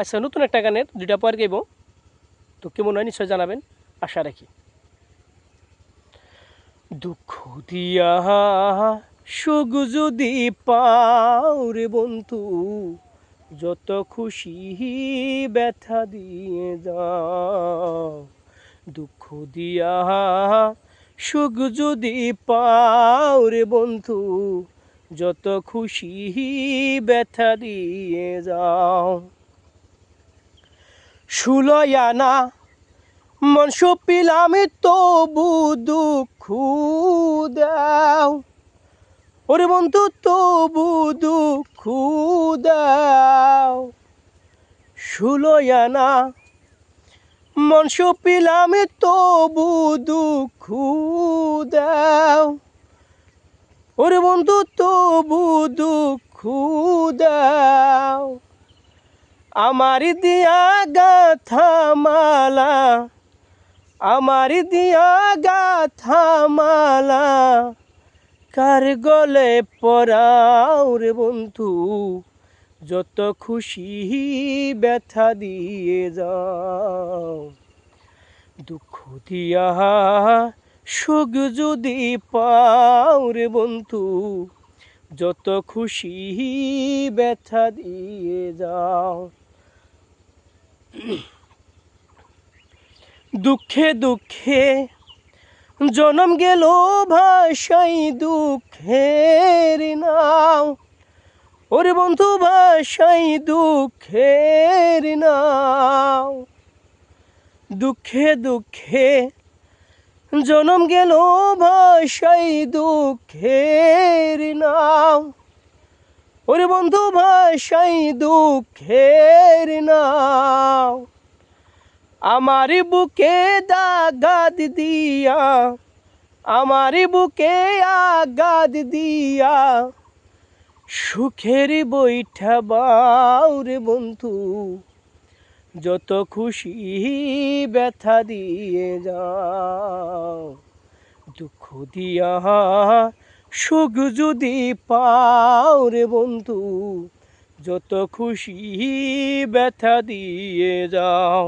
আচ্ছা, নতুন একটা গানের দুইটা পর গাইব, তো কেমন হয় নিশ্চয় জানাবেন, আশা রাখি। দুঃখ দিয়া সুখ যদি পাও রে বন্ধু, যত খুশি ব্যথা দিয়ে যাও। দুঃখ দিয়া সুখ যদি পাও রে বন্ধু, যত খুশি ব্যথা দিয়ে যাও। সুলয়ানা মন সপিলাম তবু দুঃখ দাও, ওরে বন্ধু তবু দুঃখ দাও। সুলয়ানা মন সপিলাম তবু দুঃখ দাও, ওরে বন্ধু তবু দুঃখ দাও। আমার দিয়া গাথা মালা, আমার দিয়া গাথা মালা, কার গলে পরাও রে বন্ধু, যত খুশি ব্যথা দিয়ে যাও। দুঃখ দিয়া সুখ যদি পাও রে বন্ধু, যত খুশি ব্যথা দিয়ে যাও। দুঃখে দুঃখে জনম গেল ভাষাই দুঃখের নাও, ওরে বন্ধু ভাষাই দুঃখের নাও। দুঃখে দুঃখে জনম গেল ভাষাই দুঃখের নাও, ওরে বন্ধু ভাষাই দুঃখের নাও। আমার বুকে দাগাদ দিয়া, আমার বুকে আগাদ দিয়া, সুখের বৈঠা বাও রে বন্ধু, যত খুশি ব্যথা দিয়ে যাও। দুঃখ দিয়া সুখ যদি পাও রে বন্ধু, যত খুশি ব্যথা দিয়ে যাও।